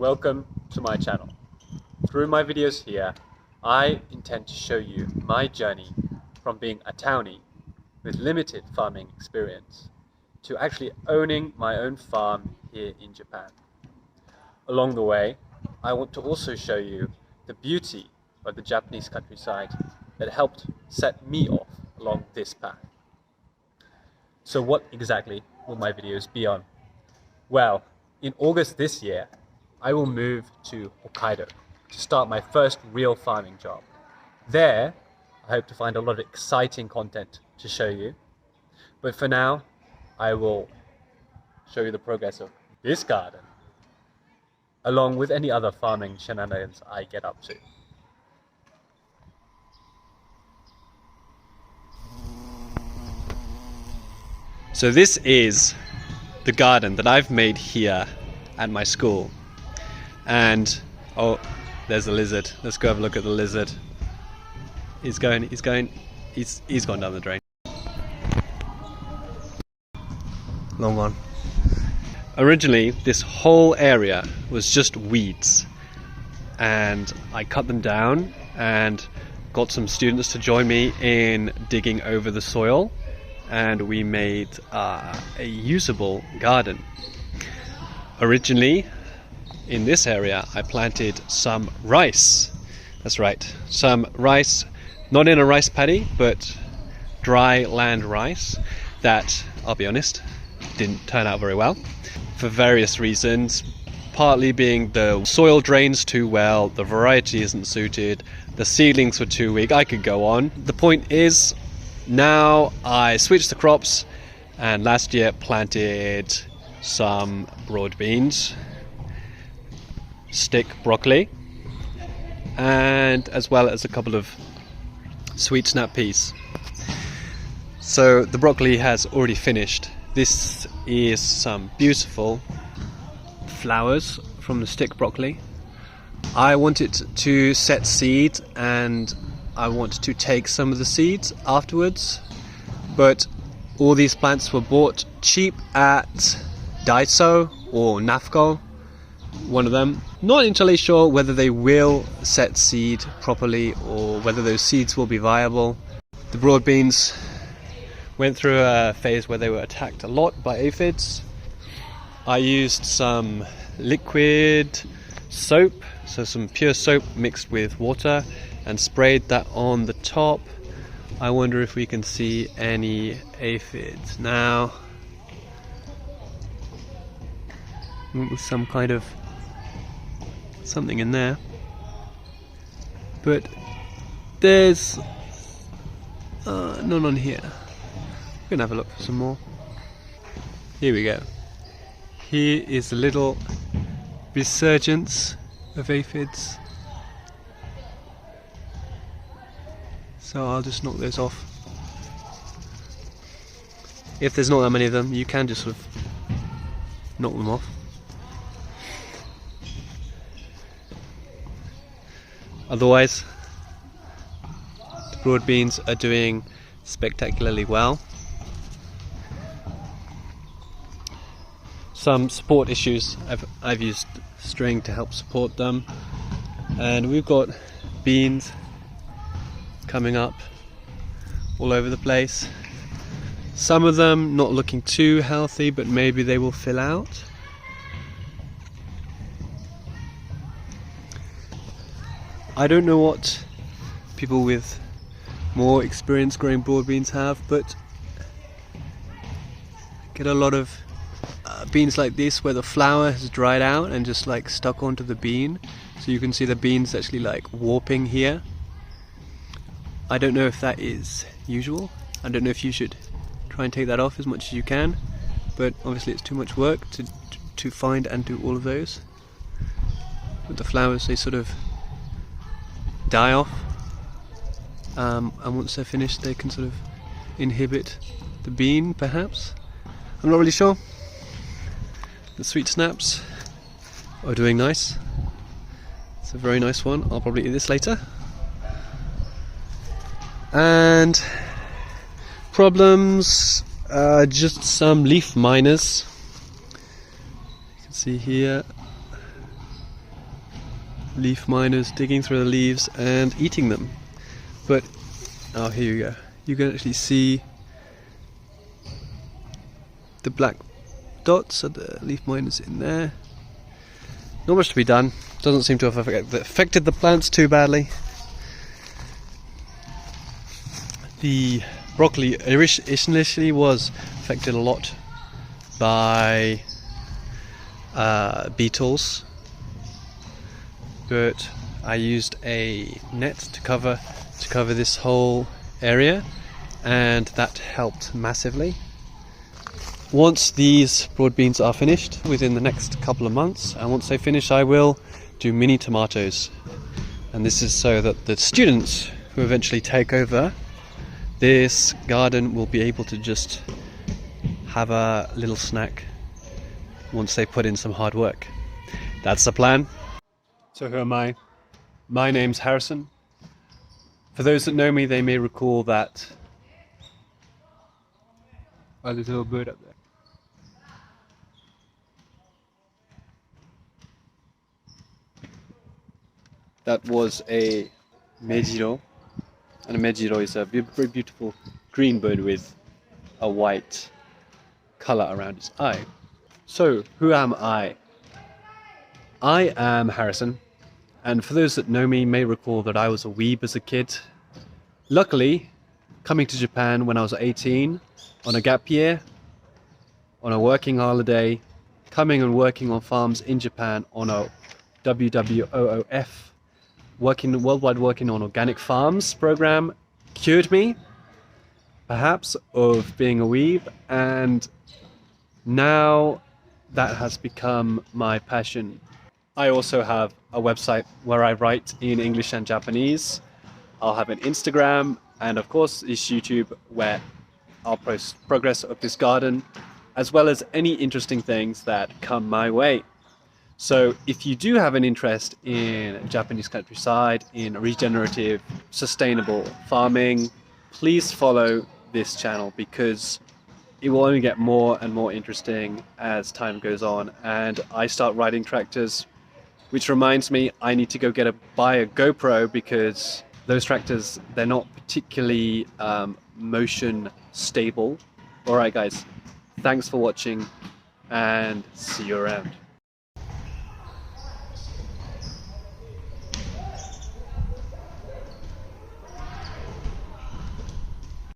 welcome to my channel. Through my videos here, I intend to show you my journey from being a townie with limited farming experience to actually owning my own farm here in Japan. Along the way, I want to also show you the beauty of the Japanese countryside that helped set me off along this path. So what exactly will my videos be on? Well, in August this year, I will move to Hokkaido to start my first real farming job. There, I hope to find a lot of exciting content to show you. But for now, I will show you the progress of this garden, along with any other farming shenanigans I get up to. So this is the garden that I've made here at my school. And, oh, there's a lizard. Let's go have a look at the lizard. He's gone down the drain. Long on. Originally, this whole area was just weeds. And I cut them down and got some students to join me in digging over the soil. And we made a usable garden. Originally, in this area, I planted some rice. That's right, some rice, not in a rice paddy, but dry land rice that, I'll be honest, didn't turn out very well for various reasons. Partly being the soil drains too well, the variety isn't suited, the seedlings were too weak. I could go on. The point is, now I switched the crops and last year planted some Broadbeans, stick broccoli, and as well as a couple of sweet snap peas. So the broccoli has already finished. This is some beautiful flowers from the stick broccoli. I want it to set seed and I want to take some of the seeds afterwards, but all these plants were bought cheap at Daiso or Nafco, one of them. Not entirely sure whether they will set seed properly or whether those seeds will be viable. The Broadbeans went through a phase where they were attacked a lot by aphids. I used some liquid soap, so some pure soap mixed with water, and sprayed that on the top. I wonder if we can see any aphids now. With some kind of something in there, but there's none on here. We're gonna have a look for some more. Here we go. Here is a little resurgence of aphids. So I'll just knock those off. If there's not that many of them, you can just sort of knock them off. Otherwise, the Broadbeans are doing spectacularly well. Some support issues, I've used string to help support them, and we've got beans coming up all over the place. Some of them not looking too healthy, but maybe they will fill out. I don't know what people with more experience growing Broadbeans have, but I get a lot of beans like this where the flower has dried out and just like stuck onto the bean, so you can see the beans actually like warping here. I don't know if that is usual. I don't know if you should try and take that off as much as you can, but obviously it's too much work to find and do all of those. But the flowers, they sort of die off, and once they're finished they can sort of inhibit the bean, perhaps. I'm not really sure. The sweet snaps are doing nice. It's a very nice one. I'll probably eat this later. And problems, just some leaf miners. You can see here leaf miners digging through the leaves and eating them. But, oh, here you go. You can actually see the black dots of the leaf miners in there. Not much to be done. Doesn't seem to have affected the plants too badly. The broccoli initially was affected a lot by beetles, but I used a net to cover this whole area, and that helped massively. Once these broad beans are finished within the next couple of months, and once they finish, I will do mini tomatoes, and this is so that the students who eventually take over this garden will be able to just have a little snack once they put in some hard work. That's the plan. So who am I? My name's Harrison. For those that know me, they may recall that there's a little bird up there. That was a mejiro, and a mejiro is a very beautiful green bird with a white colour around its eye. So, who am I? I am Harrison, and for those that know me may recall that I was a weeb as a kid. Luckily, coming to Japan when I was 18, on a gap year, on a working holiday, coming and working on farms in Japan on a WWOOF, worldwide working on organic farms program, cured me, perhaps, of being a weeb, and now that has become my passion. I also have a website where I write in English and Japanese. I'll have an Instagram, and of course this YouTube, where I'll post progress of this garden, as well as any interesting things that come my way. So if you do have an interest in Japanese countryside, in regenerative, sustainable farming, please follow this channel, because it will only get more and more interesting as time goes on and I start riding tractors, which reminds me I need to go buy a GoPro, because those tractors, they're not particularly motion stable. Alright guys, thanks for watching and see you around.